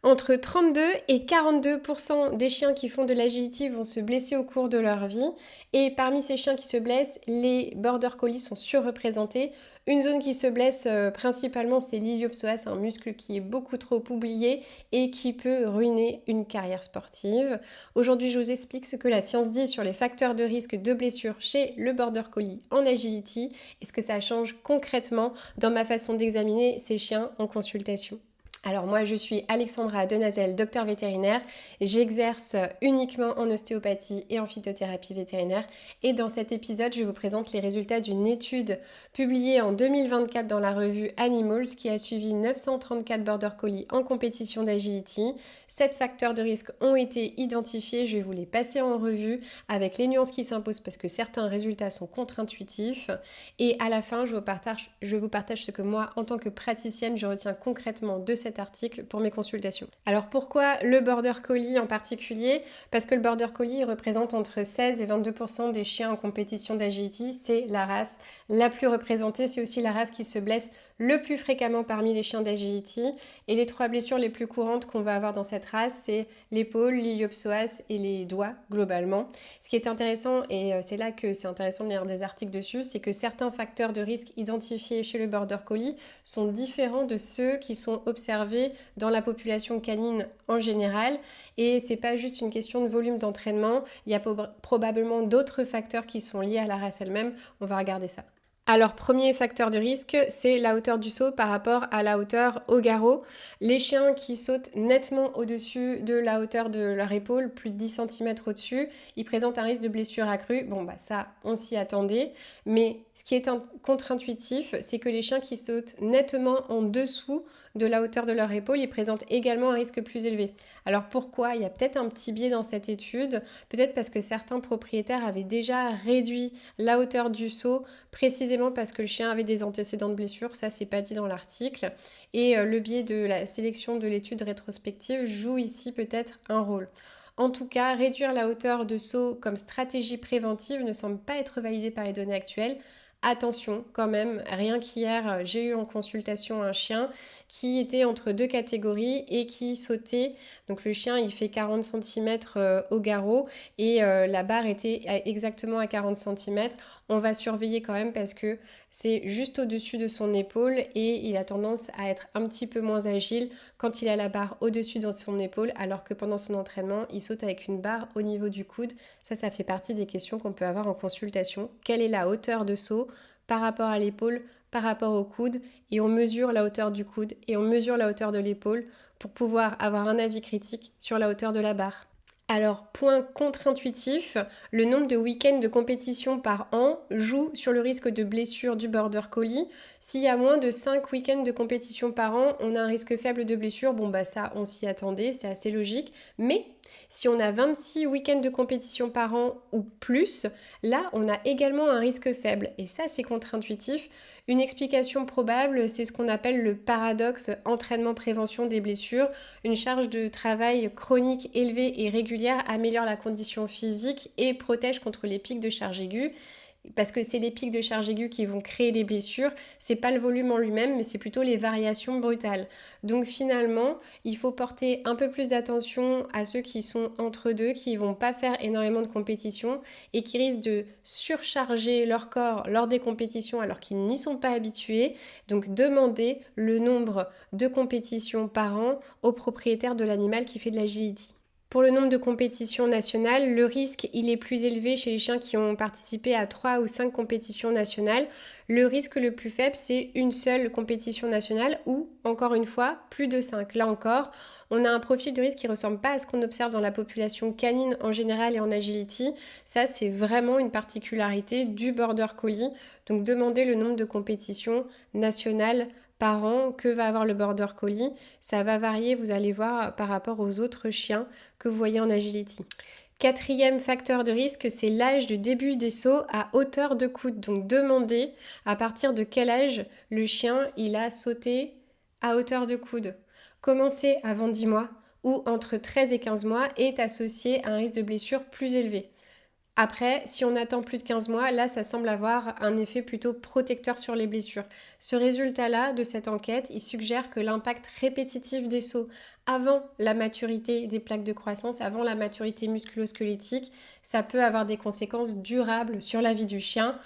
Entre 32 et 42% des chiens qui font de l'agility vont se blesser au cours de leur vie. Et parmi ces chiens qui se blessent, les border collies sont surreprésentés. Une zone qui se blesse principalement, c'est l'iliopsoas, un muscle qui est beaucoup trop oublié et qui peut ruiner une carrière sportive. Aujourd'hui, je vous explique ce que la science dit sur les facteurs de risque de blessure chez le border collie en agility et ce que ça change concrètement dans ma façon d'examiner ces chiens en consultation. Alors moi je suis Alexandra Denazel, docteur vétérinaire, j'exerce uniquement en ostéopathie et en phytothérapie vétérinaire et dans cet épisode je vous présente les résultats d'une étude publiée en 2024 dans la revue Animals qui a suivi 934 border collies en compétition d'agility. 7 facteurs de risque ont été identifiés, je vais vous les passer en revue avec les nuances qui s'imposent parce que certains résultats sont contre-intuitifs et à la fin je vous partage ce que moi en tant que praticienne je retiens concrètement de cet article pour mes consultations. Alors pourquoi le border collie en particulier? Parce que le border collie représente entre 16 et 22% des chiens en compétition d'agility, c'est la race la plus représentée, c'est aussi la race qui se blesse le plus fréquemment parmi les chiens d'agility et les 3 blessures les plus courantes qu'on va avoir dans cette race, c'est l'épaule, l'iliopsoas et les doigts globalement. Ce qui est intéressant, et c'est là que c'est intéressant de lire des articles dessus, c'est que certains facteurs de risque identifiés chez le border collie sont différents de ceux qui sont observés dans la population canine en général et c'est pas juste une question de volume d'entraînement, il y a probablement d'autres facteurs qui sont liés à la race elle-même, on va regarder ça. Alors, premier facteur de risque, c'est la hauteur du saut par rapport à la hauteur au garrot. Les chiens qui sautent nettement au-dessus de la hauteur de leur épaule, plus de 10 cm au-dessus, ils présentent un risque de blessure accrue. Bon, bah ça, on s'y attendait. Mais ce qui est contre-intuitif, c'est que les chiens qui sautent nettement en dessous de la hauteur de leur épaule, ils présentent également un risque plus élevé. Alors pourquoi? Il y a peut-être un petit biais dans cette étude, peut-être parce que certains propriétaires avaient déjà réduit la hauteur du saut précisément parce que le chien avait des antécédents de blessures, ça c'est pas dit dans l'article. Et le biais de la sélection de l'étude rétrospective joue ici peut-être un rôle. En tout cas, réduire la hauteur de saut comme stratégie préventive ne semble pas être validé par les données actuelles. Attention quand même, rien qu'hier, j'ai eu en consultation un chien qui était entre deux catégories et qui sautait. Donc le chien, il fait 40 cm au garrot et la barre était exactement à 40 cm. On va surveiller quand même parce que c'est juste au-dessus de son épaule et il a tendance à être un petit peu moins agile quand il a la barre au-dessus de son épaule alors que pendant son entraînement, il saute avec une barre au niveau du coude. Ça fait partie des questions qu'on peut avoir en consultation. Quelle est la hauteur de saut par rapport à l'épaule, par rapport au coude et on mesure la hauteur du coude et on mesure la hauteur de l'épaule pour pouvoir avoir un avis critique sur la hauteur de la barre. Alors, point contre-intuitif, le nombre de week-ends de compétition par an joue sur le risque de blessure du border collie. S'il y a moins de 5 week-ends de compétition par an, on a un risque faible de blessure. Bon, bah ça, on s'y attendait, c'est assez logique. Mais si on a 26 week-ends de compétition par an ou plus, là, on a également un risque faible. Et ça, c'est contre-intuitif. Une explication probable, c'est ce qu'on appelle le paradoxe entraînement-prévention des blessures. Une charge de travail chronique élevée et régulière améliore la condition physique et protège contre les pics de charge aiguë. Parce que c'est les pics de charge aiguë qui vont créer les blessures, c'est pas le volume en lui-même, mais c'est plutôt les variations brutales. Donc finalement, il faut porter un peu plus d'attention à ceux qui sont entre deux, qui vont pas faire énormément de compétitions et qui risquent de surcharger leur corps lors des compétitions alors qu'ils n'y sont pas habitués. Donc demandez le nombre de compétitions par an au propriétaire de l'animal qui fait de l'agility. Pour le nombre de compétitions nationales, le risque il est plus élevé chez les chiens qui ont participé à 3 ou 5 compétitions nationales. Le risque le plus faible, c'est une seule compétition nationale ou, encore une fois, plus de 5. Là encore, on a un profil de risque qui ne ressemble pas à ce qu'on observe dans la population canine en général et en agility. Ça, c'est vraiment une particularité du border collie. Donc, demandez le nombre de compétitions nationales par an que va avoir le border collie. Ça va varier, vous allez voir, par rapport aux autres chiens que vous voyez en agility. Quatrième facteur de risque, c'est l'âge de début des sauts à hauteur de coude. Donc demandez à partir de quel âge le chien il a sauté à hauteur de coude. Commencer avant 10 mois ou entre 13 et 15 mois est associé à un risque de blessure plus élevé. Après, si on attend plus de 15 mois, là, ça semble avoir un effet plutôt protecteur sur les blessures. Ce résultat-là de cette enquête, il suggère que l'impact répétitif des sauts avant la maturité des plaques de croissance, avant la maturité musculo-squelettique, ça peut avoir des conséquences durables sur la vie du chien,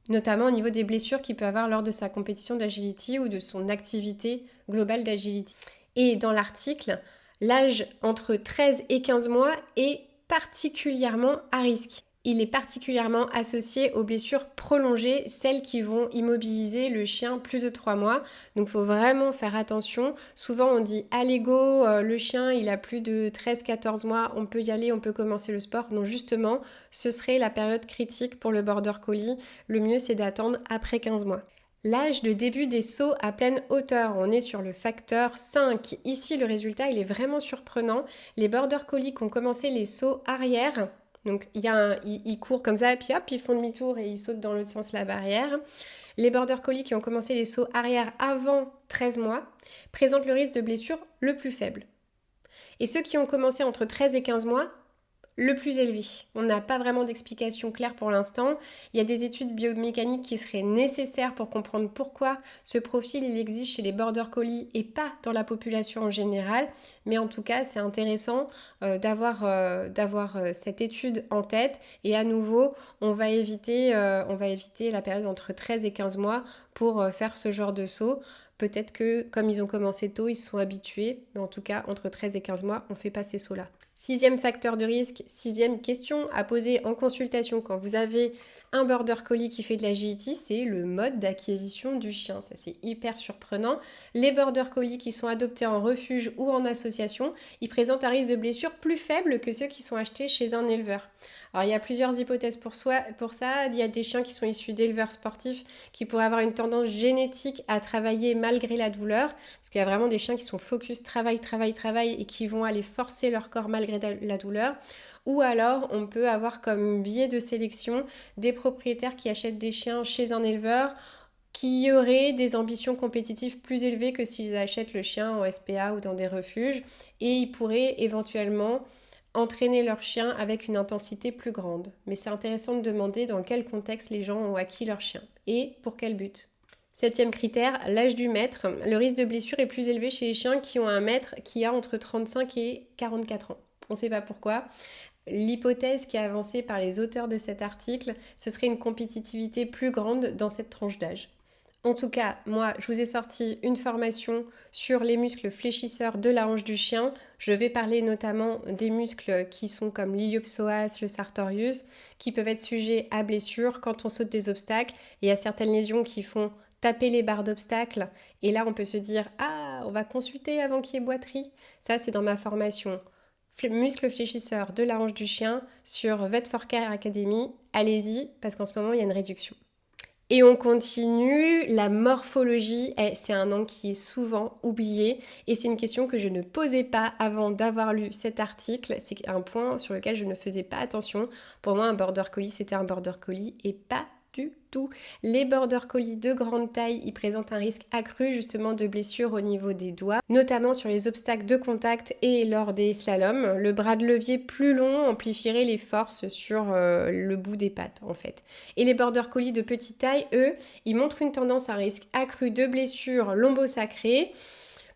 notamment au niveau des blessures qu'il peut avoir lors de sa compétition d'agility ou de son activité globale d'agility. Et dans l'article, l'âge entre 13 et 15 mois est particulièrement à risque. Il est particulièrement associé aux blessures prolongées, celles qui vont immobiliser le chien plus de 3 mois. Donc il faut vraiment faire attention. Souvent on dit allez go, le chien il a plus de 13-14 mois, on peut y aller, on peut commencer le sport. Non, justement, ce serait la période critique pour le border collie. Le mieux c'est d'attendre après 15 mois. L'âge de début des sauts à pleine hauteur, on est sur le facteur 5. Ici, le résultat, il est vraiment surprenant. Les border collie qui ont commencé les sauts arrière, donc ils courent comme ça, et puis hop, ils font demi-tour et ils sautent dans l'autre sens la barrière. Les border collie qui ont commencé les sauts arrière avant 13 mois présentent le risque de blessure le plus faible. Et ceux qui ont commencé entre 13 et 15 mois, le plus élevé. On n'a pas vraiment d'explication claire pour l'instant. Il y a des études biomécaniques qui seraient nécessaires pour comprendre pourquoi ce profil il existe chez les border collie et pas dans la population en général. Mais en tout cas, c'est intéressant d'avoir cette étude en tête. Et à nouveau, on va éviter la période entre 13 et 15 mois pour faire ce genre de saut. Peut-être que comme ils ont commencé tôt, ils se sont habitués. Mais en tout cas, entre 13 et 15 mois, on ne fait pas ces sauts-là. 6e facteur de risque, 6e question à poser en consultation quand vous avez un border collie qui fait de l'agility, c'est le mode d'acquisition du chien. Ça, c'est hyper surprenant. Les border collie qui sont adoptés en refuge ou en association, ils présentent un risque de blessure plus faible que ceux qui sont achetés chez un éleveur. Alors, il y a plusieurs hypothèses pour ça. Il y a des chiens qui sont issus d'éleveurs sportifs qui pourraient avoir une tendance génétique à travailler malgré la douleur, parce qu'il y a vraiment des chiens qui sont focus, travail et qui vont aller forcer leur corps malgré la douleur. Ou alors, on peut avoir comme biais de sélection des propriétaires qui achètent des chiens chez un éleveur qui auraient des ambitions compétitives plus élevées que s'ils achètent le chien en SPA ou dans des refuges. Et ils pourraient éventuellement entraîner leur chien avec une intensité plus grande. Mais c'est intéressant de demander dans quel contexte les gens ont acquis leur chien et pour quel but. 7e critère, l'âge du maître. Le risque de blessure est plus élevé chez les chiens qui ont un maître qui a entre 35 et 44 ans. On ne sait pas pourquoi. L'hypothèse qui est avancée par les auteurs de cet article, ce serait une compétitivité plus grande dans cette tranche d'âge. En tout cas, moi, je vous ai sorti une formation sur les muscles fléchisseurs de la hanche du chien. Je vais parler notamment des muscles qui sont comme l'iliopsoas, le sartorius, qui peuvent être sujets à blessure quand on saute des obstacles. Et il y a certaines lésions qui font taper les barres d'obstacles. Et là, on peut se dire « Ah, on va consulter avant qu'il y ait boiterie ». Ça, c'est dans ma formation muscles fléchisseurs de la hanche du chien sur Vet4Care Academy. Allez-y, parce qu'en ce moment, il y a une réduction. Et on continue, la morphologie, c'est un angle qui est souvent oublié et c'est une question que je ne posais pas avant d'avoir lu cet article. C'est un point sur lequel je ne faisais pas attention. Pour moi, un border collie, c'était un border collie et pas du tout. Les border collie de grande taille, ils présentent un risque accru justement de blessures au niveau des doigts, notamment sur les obstacles de contact et lors des slaloms. Le bras de levier plus long amplifierait les forces sur le bout des pattes en fait. Et les border collie de petite taille, eux, ils montrent une tendance à un risque accru de blessures lombosacrées.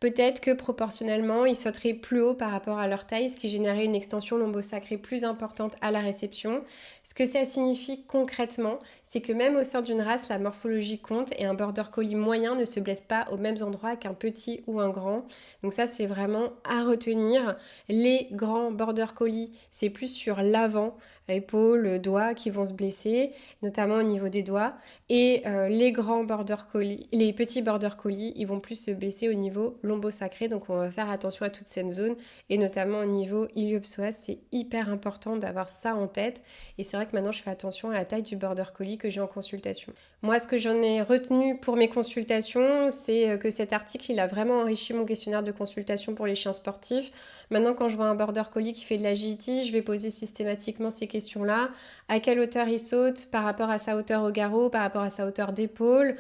Peut-être que proportionnellement, ils sauteraient plus haut par rapport à leur taille, ce qui générerait une extension lombosacrée plus importante à la réception. Ce que ça signifie concrètement, c'est que même au sein d'une race, la morphologie compte et un border collie moyen ne se blesse pas aux mêmes endroits qu'un petit ou un grand. Donc ça, c'est vraiment à retenir. Les grands border collie, c'est plus sur l'avant, épaules, doigts qui vont se blesser, notamment au niveau des doigts. Et les grands border collie, les petits border collie, ils vont plus se blesser au niveau lombosacré, donc on va faire attention à toute cette zone et notamment au niveau iliopsoas, c'est hyper important d'avoir ça en tête et c'est vrai que maintenant je fais attention à la taille du border collie que j'ai en consultation. Moi ce que j'en ai retenu pour mes consultations, c'est que cet article il a vraiment enrichi mon questionnaire de consultation pour les chiens sportifs. Maintenant quand je vois un border collie qui fait de l'agility, je vais poser systématiquement ces questions-là. À quelle hauteur il saute par rapport à sa hauteur au garrot, par rapport à sa hauteur d'épaule,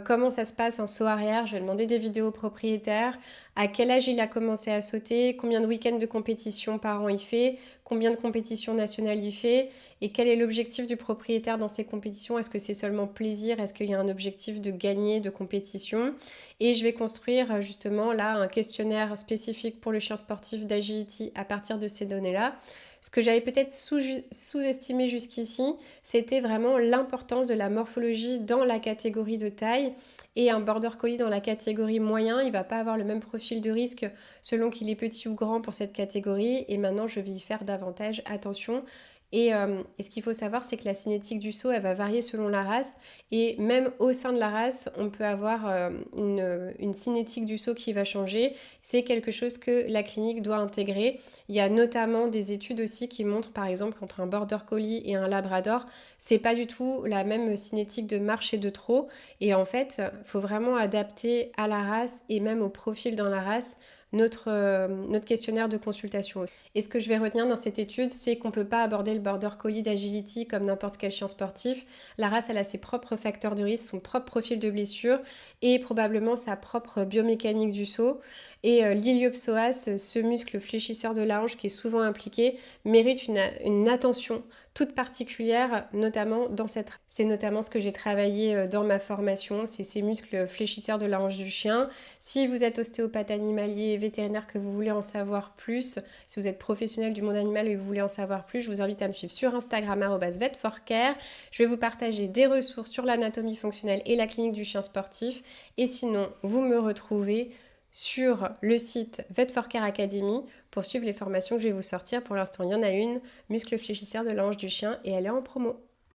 comment ça se passe un saut arrière, je vais demander des vidéos propriétaires, à quel âge il a commencé à sauter, combien de week-ends de compétition par an il fait, combien de compétitions nationales il fait et quel est l'objectif du propriétaire dans ces compétitions. Est-ce que c'est seulement plaisir? Est-ce qu'il y a un objectif de gagner de compétition? Et je vais construire justement là un questionnaire spécifique pour le chien sportif d'Agility à partir de ces données-là. Ce que j'avais peut-être sous-estimé jusqu'ici, c'était vraiment l'importance de la morphologie dans la catégorie de taille. Et un border collie dans la catégorie moyen, il ne va pas avoir le même profil de risque selon qu'il est petit ou grand pour cette catégorie. Et maintenant, je vais y faire davantage attention. Et ce qu'il faut savoir, c'est que la cinétique du saut, elle va varier selon la race. Et même au sein de la race, on peut avoir une cinétique du saut qui va changer. C'est quelque chose que la clinique doit intégrer. Il y a notamment des études aussi qui montrent, par exemple, qu'entre un border collie et un labrador, c'est pas du tout la même cinétique de marche et de trot. Et en fait, il faut vraiment adapter à la race et même au profil dans la race notre questionnaire de consultation. Et ce que je vais retenir dans cette étude, c'est qu'on ne peut pas aborder le border collie d'Agility comme n'importe quel chien sportif. La race, elle a ses propres facteurs de risque, son propre profil de blessure et probablement sa propre biomécanique du saut. Et l'iliopsoas, ce muscle fléchisseur de la hanche qui est souvent impliqué, mérite une attention toute particulière, notamment dans cette race. C'est notamment ce que j'ai travaillé dans ma formation, c'est ces muscles fléchisseurs de la hanche du chien. Si vous êtes ostéopathe animalier, vétérinaire, que vous voulez en savoir plus, si vous êtes professionnel du monde animal et que vous voulez en savoir plus, je vous invite à me suivre sur Instagram @vet4care. Je vais vous partager des ressources sur l'anatomie fonctionnelle et la clinique du chien sportif. Et sinon, vous me retrouvez sur le site Vet4Care Academy pour suivre les formations que je vais vous sortir. Pour l'instant, il y en a une, muscle fléchisseur de la hanche du chien, et elle est en promo.